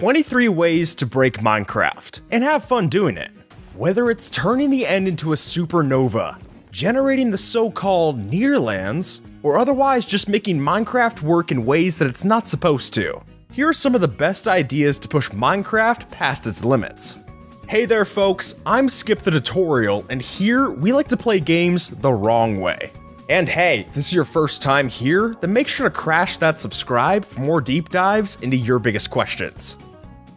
23 ways to break Minecraft, and have fun doing it. Whether it's turning the end into a supernova, generating the so-called nearlands, or otherwise just making Minecraft work in ways that it's not supposed to. Here are some of the best ideas to push Minecraft past its limits. Hey there folks, I'm Skip the Tutorial, and here we like to play games the wrong way. And hey, if this is your first time here, then make sure to crash that subscribe for more deep dives into your biggest questions.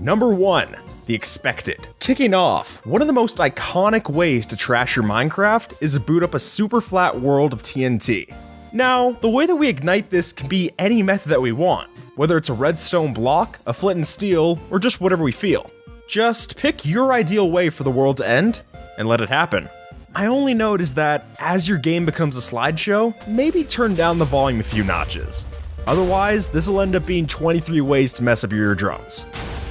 Number 1. The expected. Kicking off, one of the most iconic ways to trash your Minecraft is to boot up a super flat world of TNT. Now, the way that we ignite this can be any method that we want, whether it's a redstone block, a flint and steel, or just whatever we feel. Just pick your ideal way for the world to end, and let it happen. My only note is that, as your game becomes a slideshow, maybe turn down the volume a few notches. Otherwise, this will end up being 23 ways to mess up your eardrums.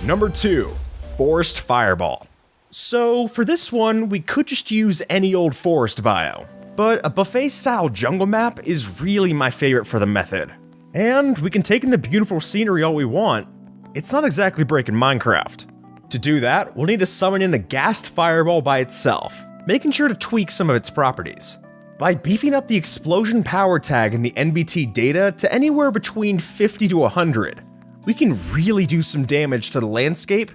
Number 2. Forest Fireball. So, for this one, we could just use any old forest bio, but a buffet-style jungle map is really my favorite for the method. And we can take in the beautiful scenery all we want, it's not exactly breaking Minecraft. To do that, we'll need to summon in a ghast fireball by itself, making sure to tweak some of its properties. By beefing up the explosion power tag in the NBT data to anywhere between 50 to 100, we can really do some damage to the landscape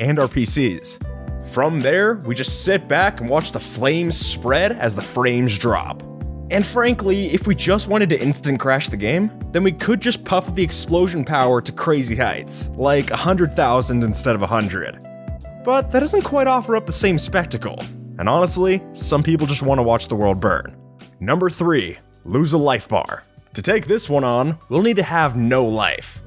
and our PCs. From there, we just sit back and watch the flames spread as the frames drop. And frankly, if we just wanted to instant crash the game, then we could just puff up the explosion power to crazy heights, like 100,000 instead of 100. But that doesn't quite offer up the same spectacle. And honestly, some people just want to watch the world burn. Number 3. Lose a life bar. To take this one on, we'll need to have no life.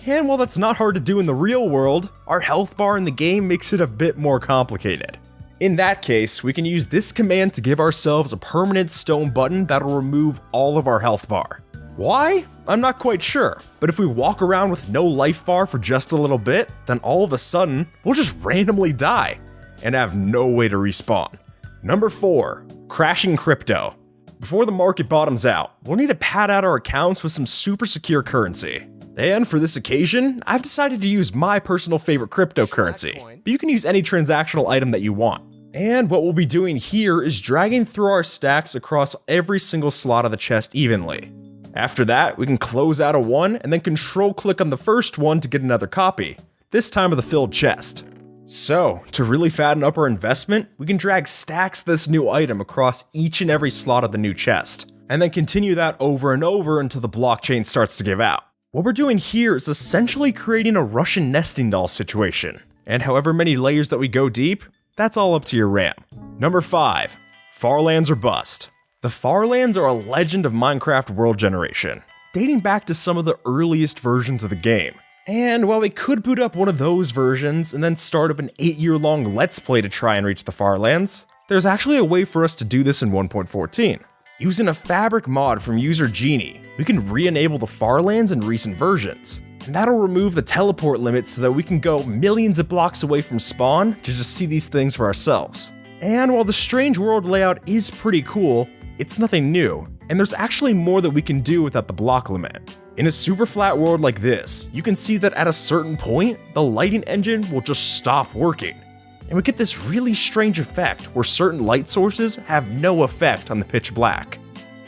And while that's not hard to do in the real world, our health bar in the game makes it a bit more complicated. In that case, we can use this command to give ourselves a permanent stone button that'll remove all of our health bar. Why? I'm not quite sure, but if we walk around with no life bar for just a little bit, then all of a sudden, we'll just randomly die and have no way to respawn. Number 4. Crashing crypto. Before the market bottoms out, we'll need to pad out our accounts with some super secure currency. And for this occasion, I've decided to use my personal favorite cryptocurrency, but you can use any transactional item that you want. And what we'll be doing here is dragging through our stacks across every single slot of the chest evenly. After that, we can close out a 1 and then control click on the first one to get another copy, this time of the filled chest. So, to really fatten up our investment, we can drag stacks of this new item across each and every slot of the new chest, and then continue that over and over until the blockchain starts to give out. What we're doing here is essentially creating a Russian nesting doll situation, and however many layers that we go deep, that's all up to your RAM. Number 5. Farlands or bust. The Farlands are a legend of Minecraft world generation, dating back to some of the earliest versions of the game. And while we could boot up one of those versions and then start up an 8-year-long Let's Play to try and reach the Farlands, there's actually a way for us to do this in 1.14. Using a fabric mod from user Genie, we can re-enable the Farlands in recent versions. And that'll remove the teleport limit so that we can go millions of blocks away from spawn to just see these things for ourselves. And while the strange world layout is pretty cool, it's nothing new, and there's actually more that we can do without the block limit. In a super flat world like this, you can see that at a certain point, the lighting engine will just stop working. And we get this really strange effect where certain light sources have no effect on the pitch black.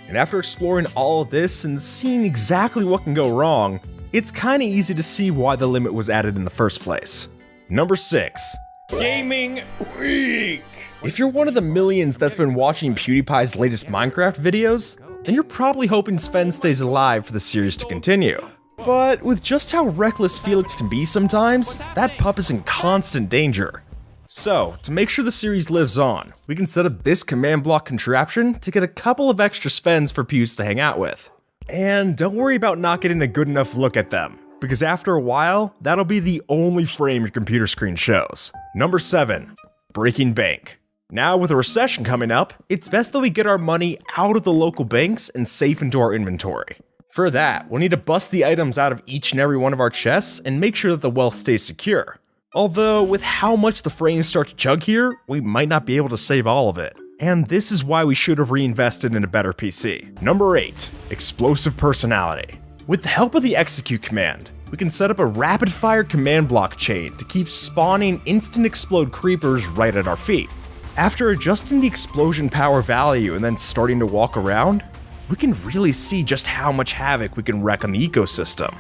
And after exploring all of this and seeing exactly what can go wrong, it's kinda easy to see why the limit was added in the first place. Number 6. Gaming Week! If you're one of the millions that's been watching PewDiePie's latest Minecraft videos, then you're probably hoping Sven stays alive for the series to continue. But with just how reckless Felix can be sometimes, that pup is in constant danger. So, to make sure the series lives on, we can set up this command block contraption to get a couple of extra Svens for Pews to hang out with. And don't worry about not getting a good enough look at them, because after a while, that'll be the only frame your computer screen shows. Number 7. Breaking bank. Now with a recession coming up, it's best that we get our money out of the local banks and safe into our inventory. For that, we'll need to bust the items out of each and every one of our chests and make sure that the wealth stays secure. Although, with how much the frames start to chug here, we might not be able to save all of it. And this is why we should have reinvested in a better PC. Number 8. Explosive personality. With the help of the execute command, we can set up a rapid-fire command block chain to keep spawning instant explode creepers right at our feet. After adjusting the explosion power value and then starting to walk around, we can really see just how much havoc we can wreak on the ecosystem.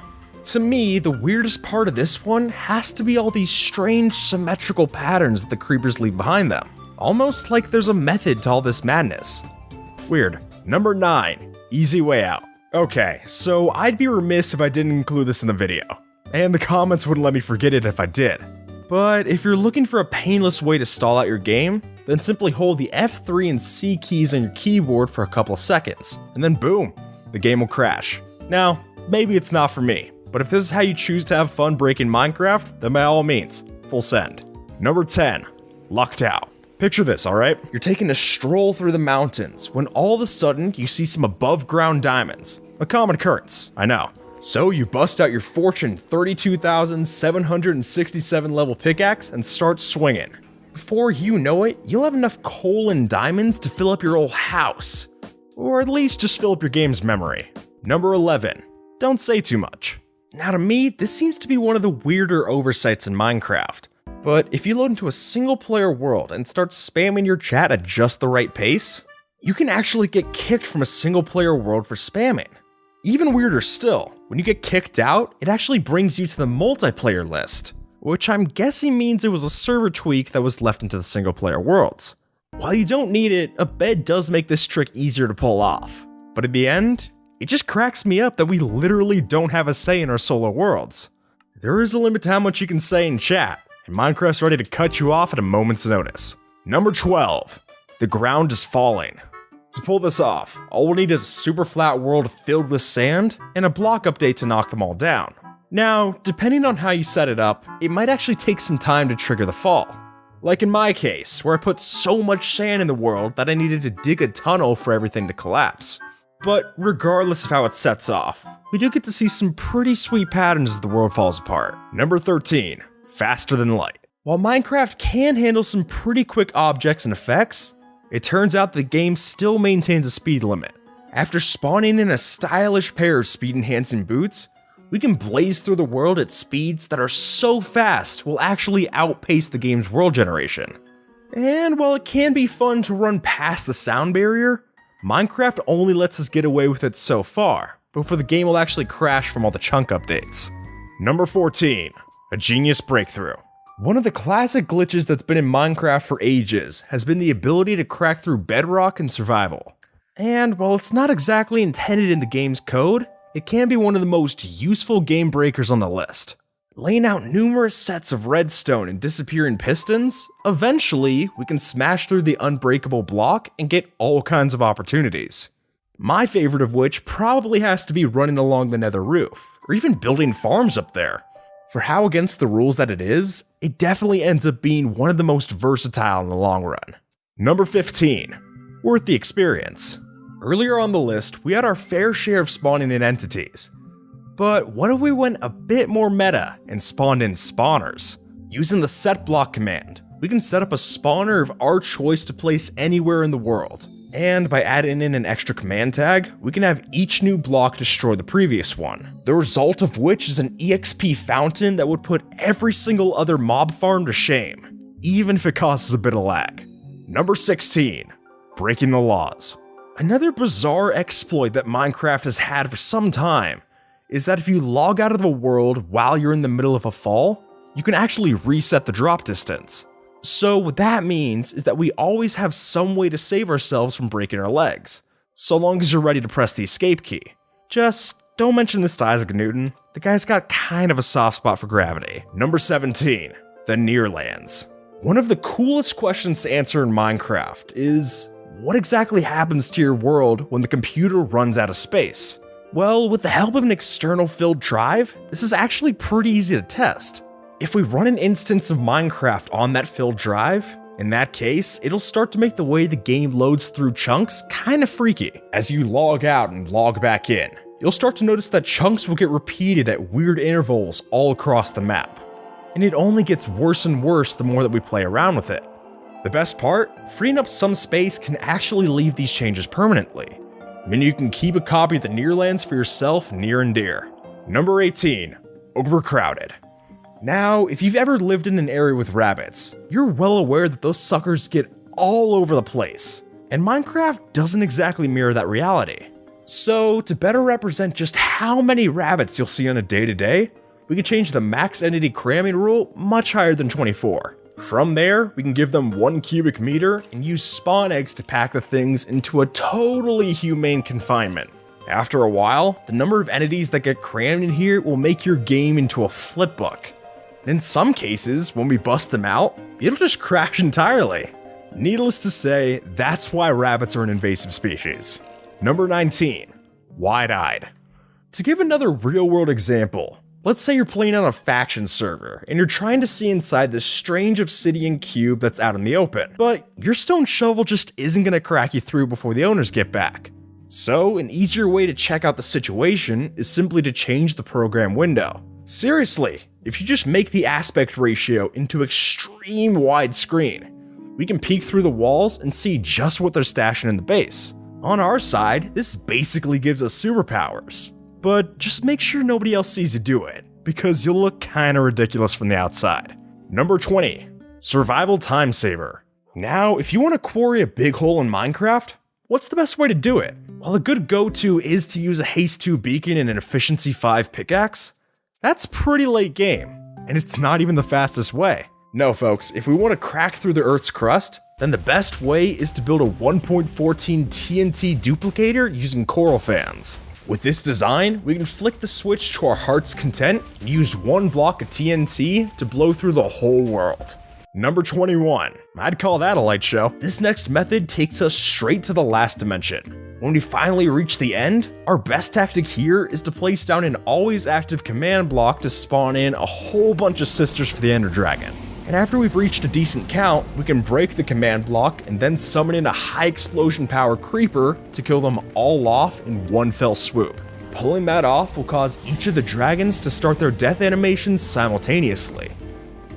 To me, the weirdest part of this one has to be all these strange symmetrical patterns that the creepers leave behind them. Almost like there's a method to all this madness. Weird. Number 9. Easy way out. Okay, so I'd be remiss if I didn't include this in the video, and the comments wouldn't let me forget it if I did. But if you're looking for a painless way to stall out your game, then simply hold the F3 and C keys on your keyboard for a couple of seconds, and then boom, the game will crash. Now, maybe it's not for me, but if this is how you choose to have fun breaking Minecraft, then by all means, full send. Number 10. Lucked out. Picture this, alright? You're taking a stroll through the mountains when all of a sudden you see some above ground diamonds. A common occurrence, I know. So you bust out your Fortune 32,767 level pickaxe and start swinging. Before you know it, you'll have enough coal and diamonds to fill up your whole house. Or at least just fill up your game's memory. Number 11. Don't say too much. Now to me, this seems to be one of the weirder oversights in Minecraft. But if you load into a single player world and start spamming your chat at just the right pace, you can actually get kicked from a single player world for spamming. Even weirder still, when you get kicked out, it actually brings you to the multiplayer list, which I'm guessing means it was a server tweak that was left into the single player worlds. While you don't need it, a bed does make this trick easier to pull off. But in the end, it just cracks me up that we literally don't have a say in our solo worlds. There is a limit to how much you can say in chat, and Minecraft's ready to cut you off at a moment's notice. Number 12. The ground is falling. To pull this off, all we'll need is a super flat world filled with sand and a block update to knock them all down. Now, depending on how you set it up, it might actually take some time to trigger the fall. Like in my case, where I put so much sand in the world that I needed to dig a tunnel for everything to collapse. But regardless of how it sets off, we do get to see some pretty sweet patterns as the world falls apart. Number 13. Faster than light. While Minecraft can handle some pretty quick objects and effects, it turns out the game still maintains a speed limit. After spawning in a stylish pair of speed-enhancing boots, we can blaze through the world at speeds that are so fast will actually outpace the game's world generation. And while it can be fun to run past the sound barrier, Minecraft only lets us get away with it so far, before the game will actually crash from all the chunk updates. Number 14. A genius breakthrough. One of the classic glitches that's been in Minecraft for ages has been the ability to crack through bedrock in survival. And while it's not exactly intended in the game's code, it can be one of the most useful game breakers on the list. Laying out numerous sets of redstone and disappearing pistons, eventually we can smash through the unbreakable block and get all kinds of opportunities. My favorite of which probably has to be running along the nether roof, or even building farms up there. For how against the rules that it is, it definitely ends up being one of the most versatile in the long run. Number 15. Worth the experience. Earlier on the list, we had our fair share of spawning in entities. But what if we went a bit more meta and spawned in spawners? Using the setBlock command, we can set up a spawner of our choice to place anywhere in the world. And by adding in an extra command tag, we can have each new block destroy the previous one. The result of which is an EXP fountain that would put every single other mob farm to shame, even if it causes a bit of lag. Number 16. Breaking the laws. Another bizarre exploit that Minecraft has had for some time is that if you log out of the world while you're in the middle of a fall, you can actually reset the drop distance. So what that means is that we always have some way to save ourselves from breaking our legs, so long as you're ready to press the escape key. Just don't mention this to Isaac Newton, the guy's got kind of a soft spot for gravity. Number 17. The Nearlands. One of the coolest questions to answer in Minecraft is, what exactly happens to your world when the computer runs out of space? Well, with the help of an external filled drive, this is actually pretty easy to test. If we run an instance of Minecraft on that filled drive, in that case, it'll start to make the way the game loads through chunks kinda freaky. As you log out and log back in, you'll start to notice that chunks will get repeated at weird intervals all across the map. And it only gets worse and worse the more that we play around with it. The best part, freeing up some space can actually leave these changes permanently. I mean, you can keep a copy of the Nearlands for yourself near and dear. Number 18. overcrowded. Now, if you've ever lived in an area with rabbits, you're well aware that those suckers get all over the place, and Minecraft doesn't exactly mirror that reality. So, to better represent just how many rabbits you'll see on a day-to-day, we can change the max entity cramming rule much higher than 24. From there, we can give them 1 cubic meter and use spawn eggs to pack the things into a totally humane confinement. After a while, the number of entities that get crammed in here will make your game into a flipbook. In some cases, when we bust them out, it'll just crash entirely. Needless to say, that's why rabbits are an invasive species. Number 19, wide-eyed. To give another real-world example, let's say you're playing on a faction server, and you're trying to see inside this strange obsidian cube that's out in the open, but your stone shovel just isn't gonna crack you through before the owners get back. So, an easier way to check out the situation is simply to change the program window. Seriously, if you just make the aspect ratio into extreme widescreen, we can peek through the walls and see just what they're stashing in the base. On our side, this basically gives us superpowers. But just make sure nobody else sees you do it, because you'll look kinda ridiculous from the outside. Number 20, survival time saver. Now, if you want to quarry a big hole in Minecraft, what's the best way to do it? While a good go-to is to use a haste 2 beacon and an efficiency 5 pickaxe, that's pretty late game, and it's not even the fastest way. No folks, if we want to crack through the Earth's crust, then the best way is to build a 1.14 TNT duplicator using coral fans. With this design, we can flick the switch to our heart's content and use 1 block of TNT to blow through the whole world. Number 21, I'd call that a light show. This next method takes us straight to the last dimension. When we finally reach the end, our best tactic here is to place down an always active command block to spawn in a whole bunch of sisters for the Ender Dragon. And after we've reached a decent count, we can break the command block and then summon in a high explosion power creeper to kill them all off in one fell swoop. Pulling that off will cause each of the dragons to start their death animations simultaneously.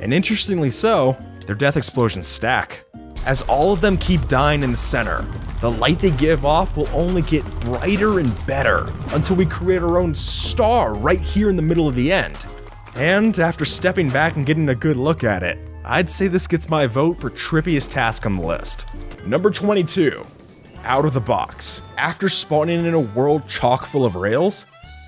And interestingly so, their death explosions stack. As all of them keep dying in the center, the light they give off will only get brighter and better until we create our own star right here in the middle of the end. And after stepping back and getting a good look at it, I'd say this gets my vote for trippiest task on the list. Number 22, out of the box. After spawning in a world chock full of rails,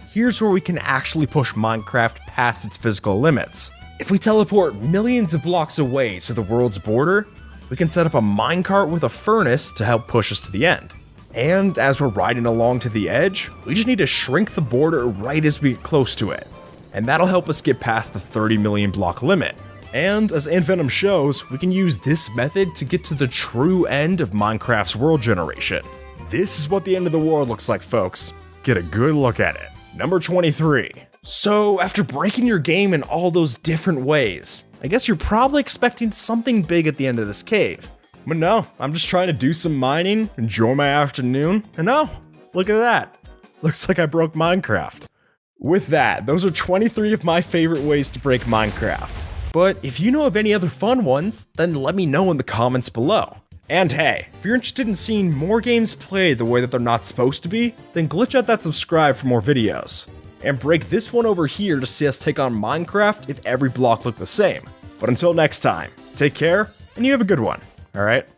here's where we can actually push Minecraft past its physical limits. If we teleport millions of blocks away to the world's border, we can set up a minecart with a furnace to help push us to the end. And as we're riding along to the edge, we just need to shrink the border right as we get close to it. And that'll help us get past the 30 million block limit. And as AntVenom shows, we can use this method to get to the true end of Minecraft's world generation. This is what the end of the world looks like, folks. Get a good look at it. Number 23. So, after breaking your game in all those different ways, I guess you're probably expecting something big at the end of this cave. But no, I'm just trying to do some mining, enjoy my afternoon, and oh, look at that. Looks like I broke Minecraft. With that, those are 23 of my favorite ways to break Minecraft. But if you know of any other fun ones, then let me know in the comments below. And hey, if you're interested in seeing more games played the way that they're not supposed to be, then glitch out that subscribe for more videos. And break this one over here to see us take on Minecraft if every block looked the same. But until next time, take care, and you have a good one, alright?